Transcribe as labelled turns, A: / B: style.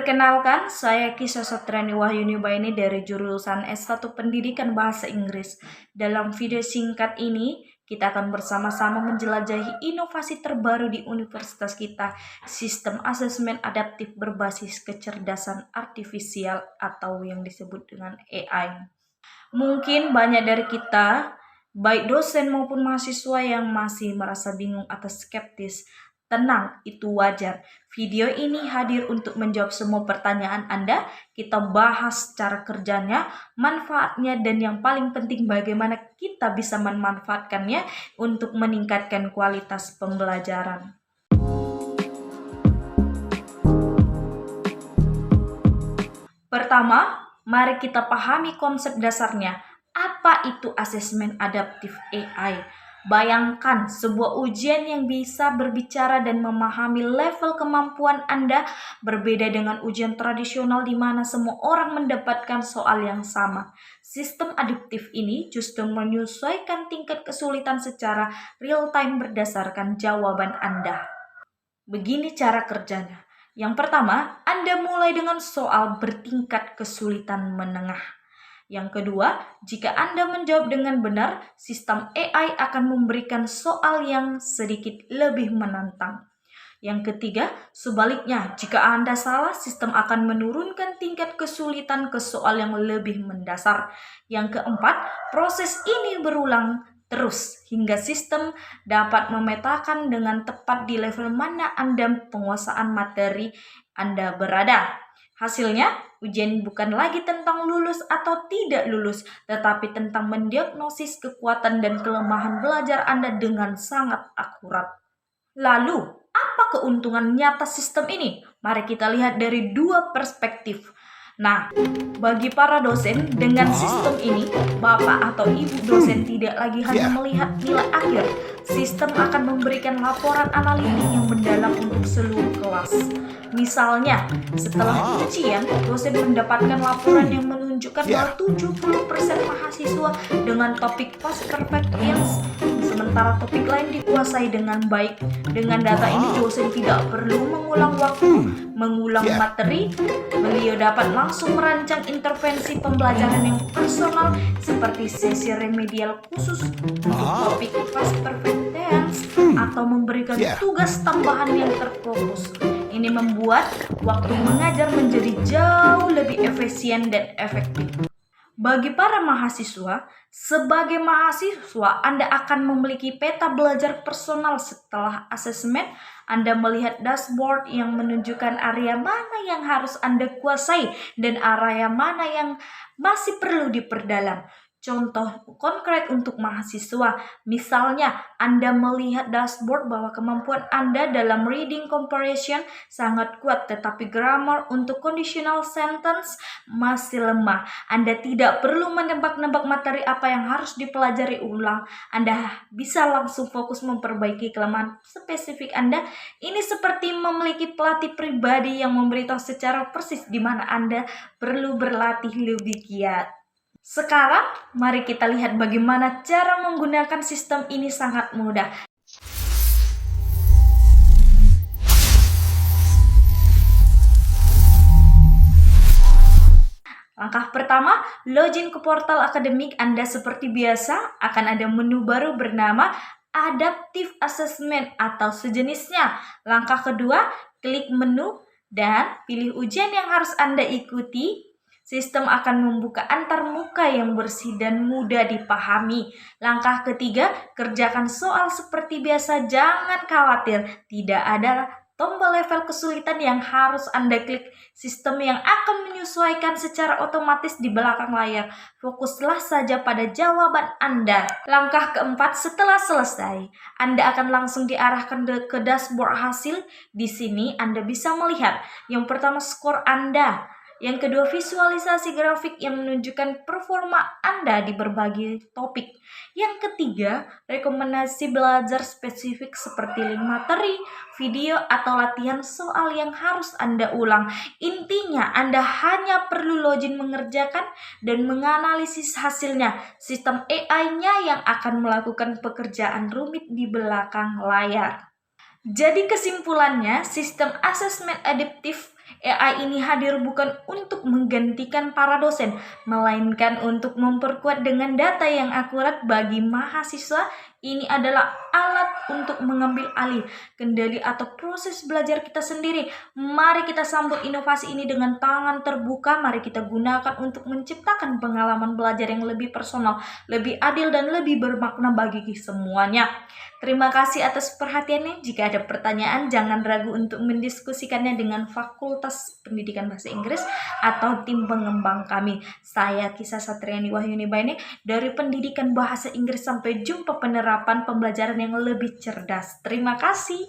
A: Perkenalkan, saya Kisah Satriani Wahyuni Baini dari jurusan S1 Pendidikan Bahasa Inggris. Dalam video singkat ini, kita akan bersama-sama menjelajahi inovasi terbaru di universitas kita, sistem asesmen adaptif berbasis kecerdasan artifisial atau yang disebut dengan AI. Mungkin banyak dari kita, baik dosen maupun mahasiswa yang masih merasa bingung atau skeptis. Tenang, itu wajar. Video ini hadir untuk menjawab semua pertanyaan Anda. Kita bahas cara kerjanya, manfaatnya, dan yang paling penting bagaimana kita bisa memanfaatkannya untuk meningkatkan kualitas pembelajaran. Pertama, mari kita pahami konsep dasarnya. Apa itu asesmen adaptif AI? Bayangkan sebuah ujian yang bisa berbicara dan memahami level kemampuan Anda berbeda dengan ujian tradisional di mana semua orang mendapatkan soal yang sama. Sistem adaptif ini justru menyesuaikan tingkat kesulitan secara real-time berdasarkan jawaban Anda. Begini cara kerjanya. Yang pertama, Anda mulai dengan soal bertingkat kesulitan menengah. Yang kedua, jika Anda menjawab dengan benar, sistem AI akan memberikan soal yang sedikit lebih menantang. Yang ketiga, sebaliknya, jika Anda salah, sistem akan menurunkan tingkat kesulitan ke soal yang lebih mendasar. Yang keempat, proses ini berulang terus hingga sistem dapat memetakan dengan tepat di level mana Anda penguasaan materi Anda berada. Hasilnya, ujian bukan lagi tentang lulus atau tidak lulus, tetapi tentang mendiagnosis kekuatan dan kelemahan belajar Anda dengan sangat akurat. Lalu, apa keuntungan nyata sistem ini? Mari kita lihat dari dua perspektif. Nah, bagi para dosen, dengan sistem ini, Bapak atau Ibu dosen tidak lagi hanya melihat nilai akhir. Sistem akan memberikan laporan analitik yang mendalam untuk seluruh kelas. Misalnya, setelah ujian, dosen mendapatkan laporan yang menunjukkan bahwa 70% mahasiswa dengan topik past perfect tense, sementara topik lain dikuasai dengan baik. Dengan data ini, dosen tidak perlu mengulang waktu, mengulang materi. Beliau dapat langsung merancang intervensi pembelajaran yang personal seperti sesi remedial khusus untuk topik past perfect tense atau memberikan tugas tambahan yang terfokus. Ini membuat waktu mengajar menjadi jauh lebih efisien dan efektif. Bagi para mahasiswa, sebagai mahasiswa Anda akan memiliki peta belajar personal setelah asesmen. Anda melihat dashboard yang menunjukkan area mana yang harus Anda kuasai dan area mana yang masih perlu diperdalam. Contoh konkret untuk mahasiswa, misalnya Anda melihat dashboard bahwa kemampuan Anda dalam reading comprehension sangat kuat, tetapi grammar untuk conditional sentence masih lemah. Anda tidak perlu menebak-nebak materi apa yang harus dipelajari ulang. Anda bisa langsung fokus memperbaiki kelemahan spesifik Anda. Ini seperti memiliki pelatih pribadi yang memberitahu secara persis di mana Anda perlu berlatih lebih giat. Sekarang, mari kita lihat bagaimana cara menggunakan sistem ini sangat mudah. Langkah pertama, login ke portal akademik Anda. Seperti biasa, akan ada menu baru bernama Adaptive Assessment atau sejenisnya. Langkah kedua, klik menu dan pilih ujian yang harus Anda ikuti. Sistem akan membuka antarmuka yang bersih dan mudah dipahami. Langkah ketiga, kerjakan soal seperti biasa. Jangan khawatir, tidak ada tombol level kesulitan yang harus Anda klik. Sistem yang akan menyesuaikan secara otomatis di belakang layar. Fokuslah saja pada jawaban Anda. Langkah keempat, setelah selesai, Anda akan langsung diarahkan ke dashboard hasil. Di sini Anda bisa melihat yang pertama skor Anda. Yang kedua, visualisasi grafik yang menunjukkan performa Anda di berbagai topik. Yang ketiga, rekomendasi belajar spesifik seperti link materi, video, atau latihan soal yang harus Anda ulang. Intinya, Anda hanya perlu login mengerjakan dan menganalisis hasilnya. Sistem AI-nya yang akan melakukan pekerjaan rumit di belakang layar. Jadi kesimpulannya, sistem asesmen adaptif AI ini hadir bukan untuk menggantikan para dosen, melainkan untuk memperkuat dengan data yang akurat bagi mahasiswa. Ini adalah alat untuk mengambil alih kendali atau proses belajar kita sendiri. Mari kita sambut inovasi ini dengan tangan terbuka. Mari kita gunakan untuk menciptakan pengalaman belajar yang lebih personal, lebih adil, dan lebih bermakna bagi semuanya. Terima kasih atas perhatiannya. Jika ada pertanyaan, jangan ragu untuk mendiskusikannya dengan Fakultas Pendidikan Bahasa Inggris atau tim pengembang kami. Saya Kisah Satriani Wahyuni Baine dari Pendidikan Bahasa Inggris. Sampai jumpa penerapan pembelajaran yang lebih cerdas. Terima kasih.